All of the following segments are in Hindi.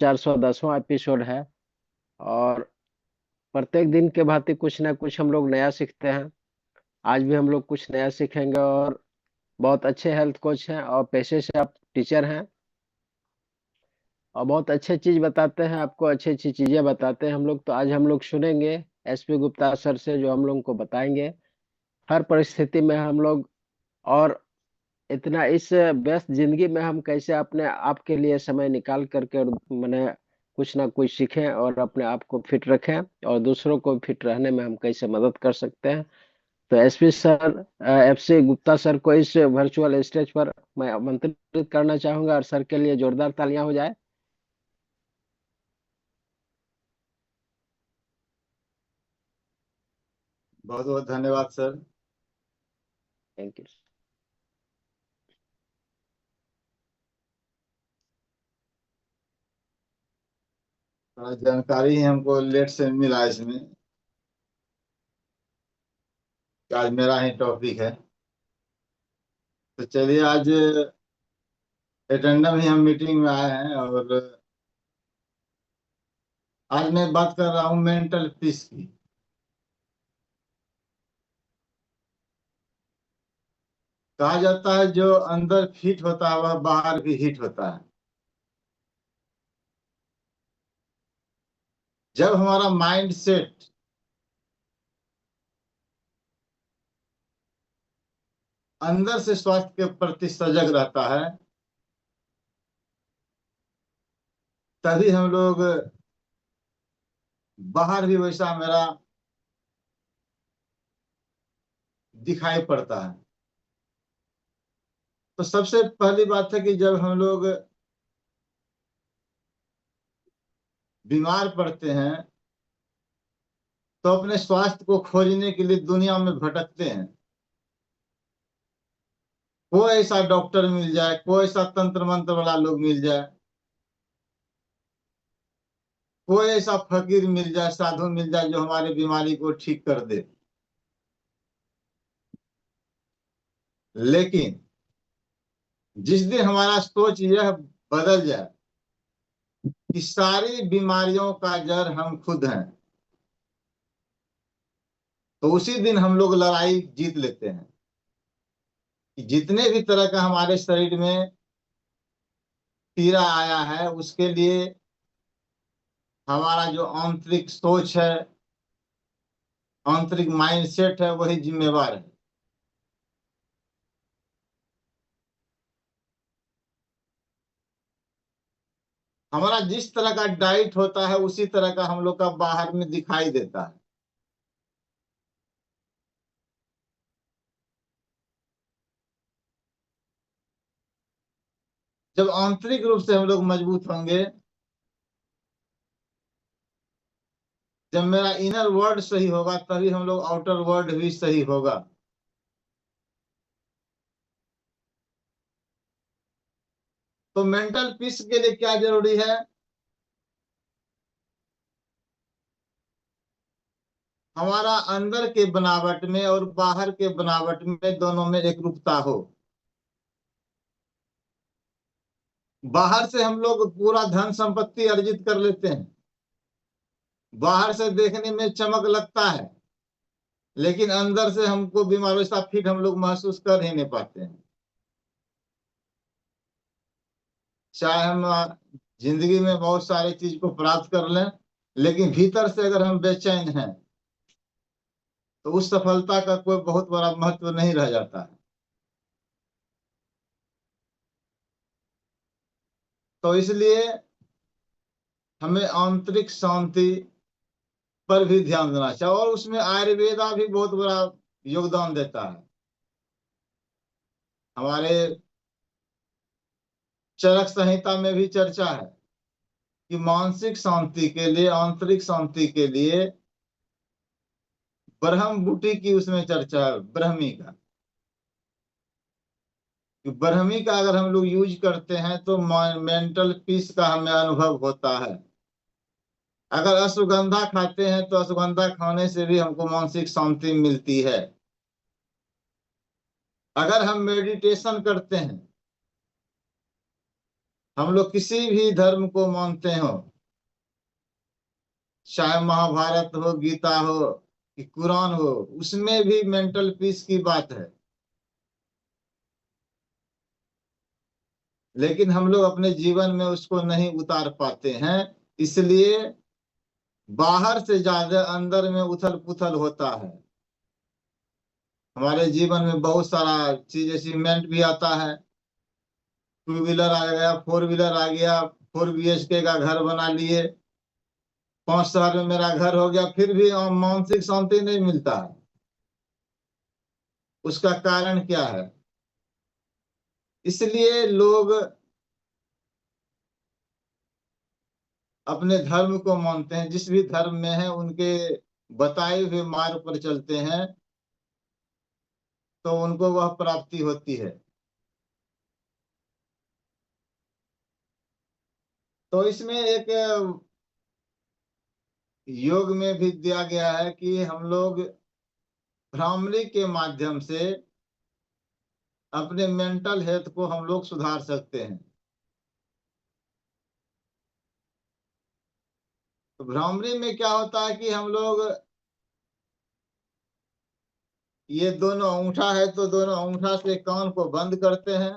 410वां एपिसोड है। और प्रत्येक दिन के भांति कुछ ना कुछ हम लोग नया सीखते हैं। आज भी हम लोग कुछ नया सीखेंगे। और बहुत अच्छे हेल्थ कोच हैं और पेशे से आप टीचर हैं और बहुत अच्छे चीज बताते हैं, आपको अच्छी अच्छी चीजें बताते हैं हम लोग। तो आज हम लोग सुनेंगे एसपी गुप्ता सर से, जो हम लोग को बताएंगे हर परिस्थिति में हम लोग। और इतना इस व्यस्त जिंदगी में हम कैसे अपने आप के लिए समय निकाल करके और मैंने कुछ ना कुछ सीखें और अपने आप को फिट रखें और दूसरों को फिट रहने में हम कैसे मदद कर सकते हैं। तो SP sir, FC Gupta sir को इस वर्चुअल स्टेज पर मैं आमंत्रित करना चाहूंगा और सर के लिए जोरदार तालियां हो जाए। बहुत बहुत धन्यवाद सर। Thank you. थोड़ा जानकारी ही हमको लेट से मिला इसमें, कि आज मेरा ही टॉपिक है। तो चलिए, आज एटेंडम ही हम मीटिंग में आए हैं, और आज मैं बात कर रहा हूँ मेंटल पीस की। कहा जाता है जो अंदर फिट होता है वह बाहर भी हिट होता है। जब हमारा माइंड सेट अंदर से स्वास्थ्य के प्रति सजग रहता है, तभी हम लोग बाहर भी वैसा मेरा दिखाई पड़ता है। तो सबसे पहली बात है कि जब हम लोग बीमार पड़ते हैं तो अपने स्वास्थ्य को खोजने के लिए दुनिया में भटकते हैं। कोई ऐसा डॉक्टर मिल जाए, कोई ऐसा तंत्र मंत्र वाला लोग मिल जाए, कोई ऐसा फकीर मिल जाए, साधु मिल जाए जो हमारी बीमारी को ठीक कर दे। लेकिन जिस दिन हमारा सोच यह बदल जाए कि सारी बीमारियों का जड़ हम खुद हैं, तो उसी दिन हम लोग लड़ाई जीत लेते हैं। कि जितने भी तरह का हमारे शरीर में पीड़ा आया है, उसके लिए हमारा जो आंतरिक सोच है, आंतरिक माइंडसेट है, वही जिम्मेवार है। हमारा जिस तरह का डाइट होता है उसी तरह का हम लोग का बाहर में दिखाई देता है। जब आंतरिक रूप से हम लोग मजबूत होंगे, जब मेरा इनर वर्ल्ड सही होगा, तभी हम लोग आउटर वर्ल्ड भी सही होगा। तो मेंटल पीस के लिए क्या जरूरी है? हमारा अंदर के बनावट में और बाहर के बनावट में, दोनों में एक रूपता हो। बाहर से हम लोग पूरा धन संपत्ति अर्जित कर लेते हैं, बाहर से देखने में चमक लगता है, लेकिन अंदर से हमको बीमारी सा फिट हम लोग महसूस कर ही नहीं पाते हैं। चाहे हम जिंदगी में बहुत सारी चीज को प्राप्त कर लें, लेकिन भीतर से अगर हम बेचैन हैं, तो उस सफलता का कोई बहुत बड़ा महत्व नहीं रह जाता है। तो इसलिए हमें आंतरिक शांति पर भी ध्यान देना चाहिए, और उसमें आयुर्वेदा भी बहुत बड़ा योगदान देता है। हमारे चरक संहिता में भी चर्चा है कि मानसिक शांति के लिए, आंतरिक शांति के लिए ब्रह्म बूटी की उसमें चर्चा है, ब्रह्मी का। कि ब्रह्मी का अगर हम लोग यूज करते हैं तो मेंटल पीस का हमें अनुभव होता है। अगर अश्वगंधा खाते हैं तो अश्वगंधा खाने से भी हमको मानसिक शांति मिलती है। अगर हम मेडिटेशन करते हैं हम लोग किसी भी धर्म को मानते हो, चाहे महाभारत हो, गीता हो कि कुरान हो, उसमें भी मेंटल पीस की बात है। लेकिन हम लोग अपने जीवन में उसको नहीं उतार पाते हैं, इसलिए बाहर से ज्यादा अंदर में उथल पुथल होता है। हमारे जीवन में बहुत सारा चीज अचीवमेंट भी आता है। टू व्हीलर आ गया, फोर व्हीलर आ गया, 4 BHK का घर बना लिए, 5 साल में मेरा घर हो गया, फिर भी मानसिक शांति नहीं मिलता है। उसका कारण क्या है? इसलिए लोग अपने धर्म को मानते हैं, जिस भी धर्म में है उनके बताए हुए मार्ग पर चलते हैं तो उनको वह प्राप्ति होती है। तो इसमें एक योग में भी दिया गया है कि हम लोग भ्रामरी के माध्यम से अपने मेंटल हेल्थ को हम लोग सुधार सकते हैं। तो भ्रामरी में क्या होता है कि हम लोग, ये दोनों अंगूठा है तो दोनों अंगूठा से कान को बंद करते हैं,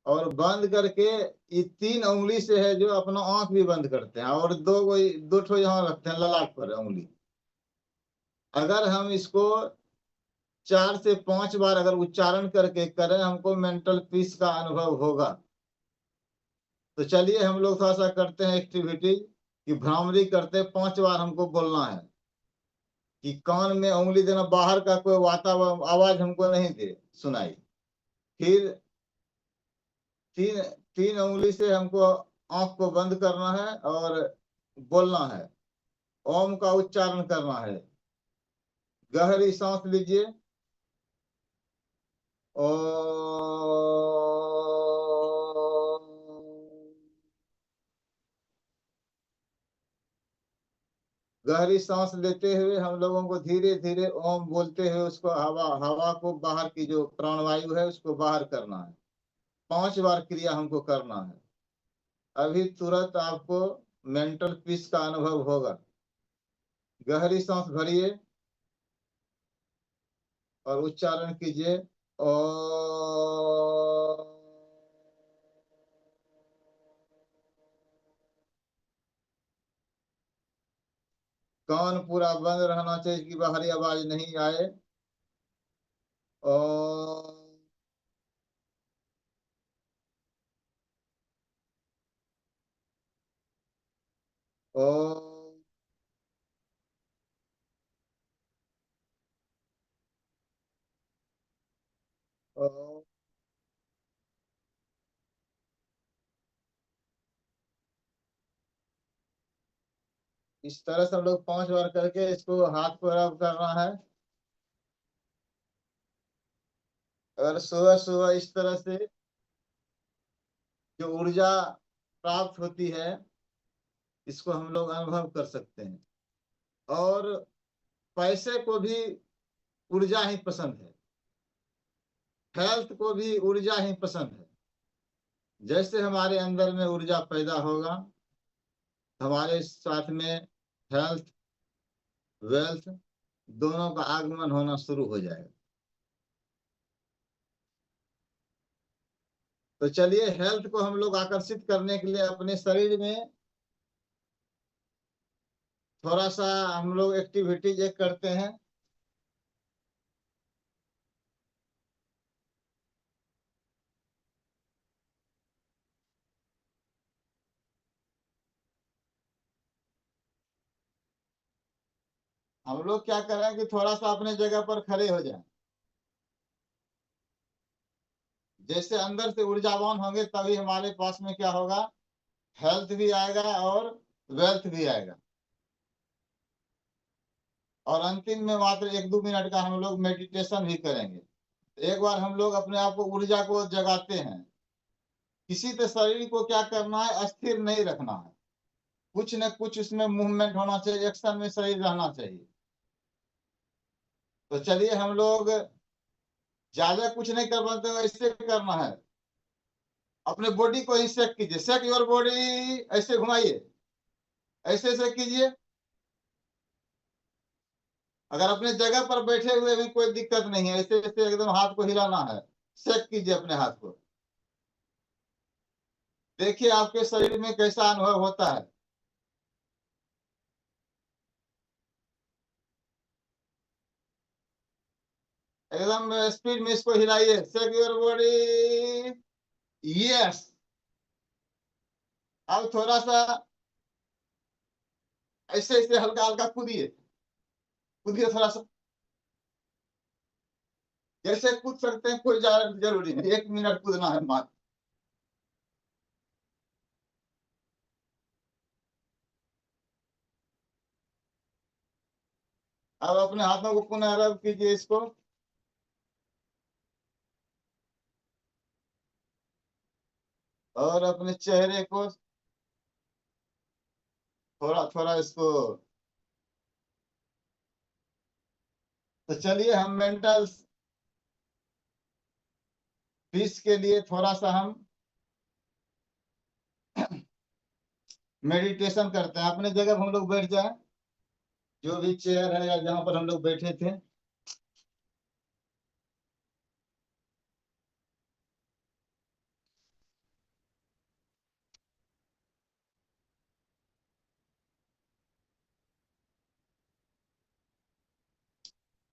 और बंद करके ये 3 उंगली से है जो अपना आंख भी बंद करते हैं, और दो ठो यहाँ रखते हैं ललाट पर उंगली। अगर हम इसको 4 से 5 बार अगर उच्चारण करके करें, हमको मेंटल पीस का अनुभव होगा। तो चलिए हम लोग थोड़ा सा करते हैं एक्टिविटी कि भ्रामरी करते 5 बार हमको बोलना है कि कान में उंगली देना, बाहर का कोई वातावरण आवाज हमको नहीं दे सुनाई। फिर तीन 3 उंगली से हमको आंख को बंद करना है और बोलना है, ओम का उच्चारण करना है। गहरी सांस लीजिए, और गहरी सांस लेते हुए हम लोगों को धीरे धीरे ओम बोलते हुए उसको हवा हवा को बाहर की जो प्राणवायु है उसको बाहर करना है। 5 बार क्रिया हमको करना है। अभी तुरंत आपको मेंटल पीस का अनुभव होगा। गहरी सांस भरिए और उच्चारण कीजिए, ओ। कान पूरा बंद रहना चाहिए कि बाहरी आवाज नहीं आए। ओ। ओ। ओ। इस तरह से हम लोग 5 बार करके इसको हाथ को रब करना है। अगर सुबह सुबह इस तरह से जो ऊर्जा प्राप्त होती है, इसको हम लोग अनुभव कर सकते हैं। और पैसे को भी ऊर्जा ही पसंद है, हेल्थ को भी ऊर्जा ही पसंद है। जैसे हमारे अंदर में ऊर्जा पैदा होगा, हमारे साथ में हेल्थ, वेल्थ दोनों का आगमन होना शुरू हो जाएगा। तो चलिए हेल्थ को हम लोग आकर्षित करने के लिए अपने शरीर में थोड़ा सा हम लोग एक्टिविटीज एक करते हैं। हम लोग क्या करें कि थोड़ा सा अपने जगह पर खड़े हो जाएं। जैसे अंदर से ऊर्जावान होंगे तभी हमारे पास में क्या होगा, हेल्थ भी आएगा और वेल्थ भी आएगा। और अंतिम में मात्र 1-2 मिनट का हम लोग मेडिटेशन भी करेंगे। एक बार हम लोग अपने आप को ऊर्जा को जगाते हैं। किसी तो शरीर को क्या करना है, अस्थिर नहीं रखना है। कुछ न कुछ उसमें मूवमेंट होना चाहिए, एक्शन में शरीर रहना चाहिए। तो चलिए हम लोग ज्यादा कुछ नहीं कर पाते, ऐसे करना है। अपने बॉडी को ही सेक कीजिए, सेक योर बॉडी, ऐसे घुमाइए, ऐसे ऐसे कीजिए। अगर अपने जगह पर बैठे हुए भी कोई दिक्कत नहीं है, ऐसे ऐसे एकदम हाथ को हिलाना है, सेक कीजिए अपने हाथ को। देखिए आपके शरीर में कैसा अनुभव होता है। एकदम स्पीड में इसको हिलाइए, सेक योर बॉडी, यस। अब थोड़ा सा ऐसे ऐसे हल्का हल्का कूदिए, कूदिए थोड़ा सा, जैसे कूद सकते हैं, कोई ज्यादा जरूरी नहीं, 1 मिनट कूदना है मात्र। अब अपने हाथों को पुनः रब कीजिए इसको, और अपने चेहरे को थोड़ा थोड़ा इसको। तो चलिए हम मेंटल पीस के लिए थोड़ा सा हम मेडिटेशन करते हैं। अपने जगह पर हम लोग बैठ जाएं, जो भी चेयर है या जहां पर हम लोग बैठे थे।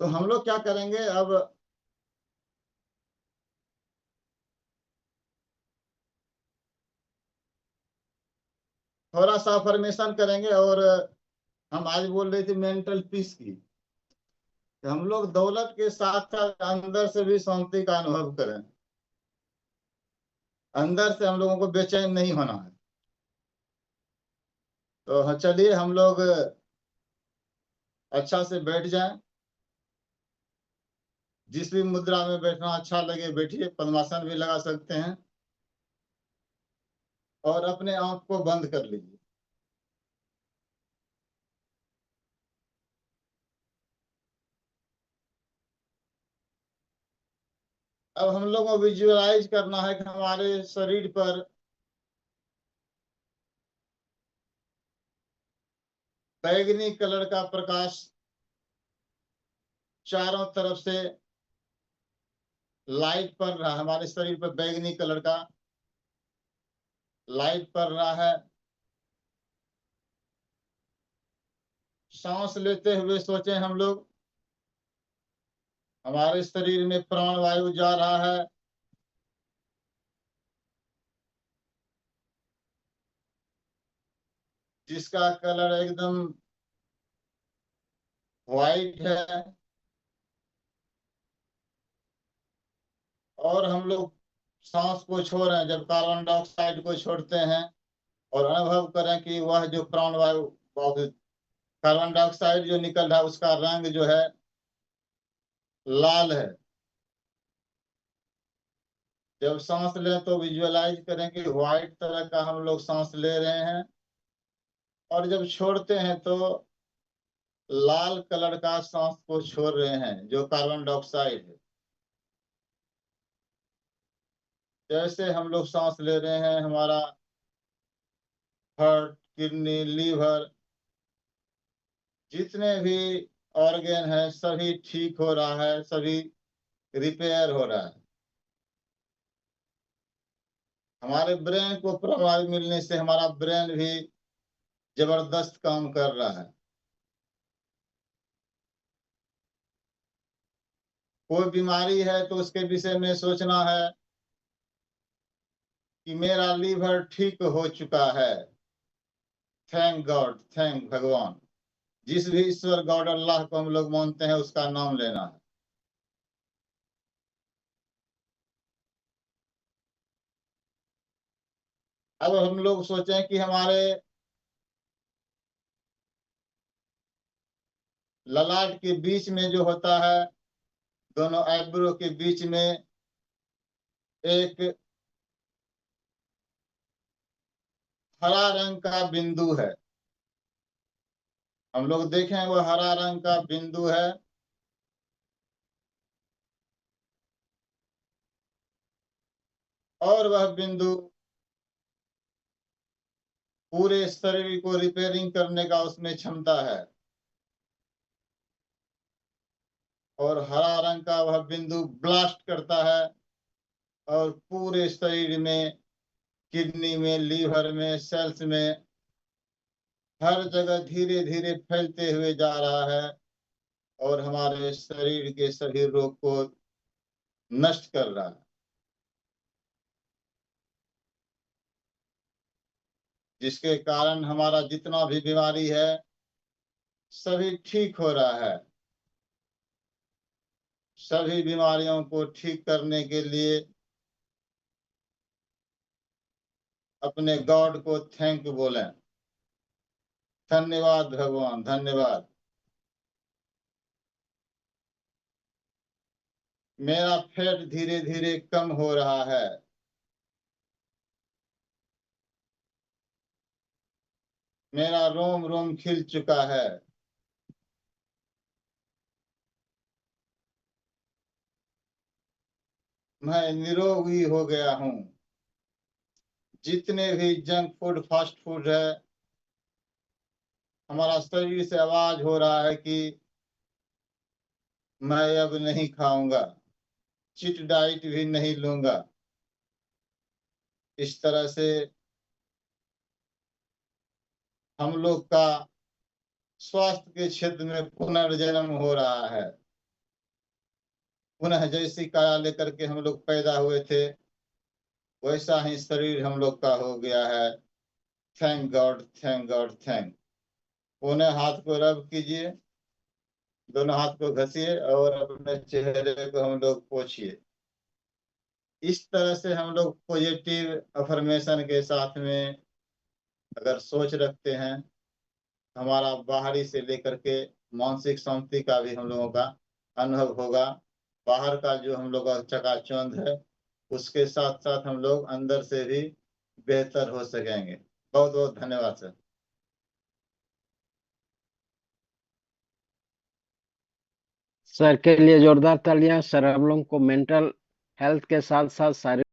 तो हम लोग क्या करेंगे अब, थोड़ा सा अफर्मेशन करेंगे। और हम आज बोल रहे थे मेंटल पीस की, कि हम लोग दौलत के साथ साथ अंदर से भी शांति का अनुभव करें। अंदर से हम लोगों को बेचैन नहीं होना है। तो चलिए हम लोग अच्छा से बैठ जाएं। जिस भी मुद्रा में बैठना अच्छा लगे बैठिए, पद्मासन भी लगा सकते हैं, और अपने आंख को बंद कर लीजिए। अब हम लोग को विजुअलाइज करना है कि हमारे शरीर पर बैगनी कलर का प्रकाश चारों तरफ से लाइट पड़ रहा है। हमारे शरीर पर बैगनी कलर का लाइट पड़ रहा है। सांस लेते हुए सोचें हम लोग, हमारे शरीर में प्राण वायु जा रहा है, जिसका कलर एकदम व्हाइट है। और हम लोग सांस को छोड़ रहे हैं। जब कार्बन डाइऑक्साइड को छोड़ते हैं और अनुभव करें कि वह जो प्राण वायु, कार्बन डाइऑक्साइड जो निकल रहा है उसका रंग जो है लाल है। जब सांस लें तो विजुअलाइज करें कि व्हाइट तरह का हम लोग सांस ले रहे हैं, और जब छोड़ते हैं तो लाल कलर का सांस को छोड़ रहे हैं, जो कार्बन डाइऑक्साइड है। जैसे हम लोग सांस ले रहे हैं, हमारा हार्ट, किडनी, लीवर, जितने भी ऑर्गन है सभी ठीक हो रहा है, सभी रिपेयर हो रहा है। हमारे ब्रेन को प्रभाव मिलने से हमारा ब्रेन भी जबरदस्त काम कर रहा है। कोई बीमारी है तो उसके विषय में सोचना है कि मेरा लीवर ठीक हो चुका है, थैंक गॉड, थैंक भगवान। जिस भी ईश्वर गॉड अल्लाह को हम लोग मानते हैं उसका नाम लेना है। अब हम लोग सोचें कि हमारे ललाट के बीच में जो होता है, दोनों आईब्रो के बीच में एक हरा रंग का बिंदु है। हम लोग देखें वो हरा रंग का बिंदु है। और वह बिंदु पूरे शरीर को रिपेयरिंग करने का उसमें क्षमता है। और हरा रंग का वह बिंदु ब्लास्ट करता है और पूरे शरीर में, किडनी में, लीवर में, सेल्स में, हर जगह धीरे धीरे फैलते हुए जा रहा है और हमारे शरीर के सभी रोग को नष्ट कर रहा है, जिसके कारण हमारा जितना भी बीमारी है सभी ठीक हो रहा है। सभी बीमारियों को ठीक करने के लिए अपने गॉड को थैंक बोलें। धन्यवाद भगवान, धन्यवाद। मेरा फैट धीरे धीरे कम हो रहा है। मेरा रोम रोम खिल चुका है। मैं निरोगी हो गया हूँ। जितने भी जंक फूड, फास्ट फूड है, हमारा शरीर से आवाज हो रहा है कि मैं अब नहीं खाऊंगा, चिट डाइट भी नहीं लूंगा। इस तरह से हम लोग का स्वास्थ्य के क्षेत्र में पुनर्जन्म हो रहा है। पुनः जैसी काया लेकर के हम लोग पैदा हुए थे वैसा ही शरीर हम लोग का हो गया है। Thank God, thank God, thank. पुनः हाथ को रब कीजिए, दोनों हाथ को घसिए और अपने चेहरे को हम लोग पोछिए। इस तरह से हम लोग पॉजिटिव अफर्मेशन के साथ में अगर सोच रखते हैं, हमारा बाहरी से लेकर के मानसिक शांति का भी हम लोगों का अनुभव होगा। बाहर का जो हम लोग का चकाचौंध है उसके साथ साथ हम लोग अंदर से भी बेहतर हो सकेंगे। बहुत बहुत धन्यवाद सर। सर के लिए जोरदार तालियां। सर हम लोग को मेंटल हेल्थ के साथ साथ शारीरिक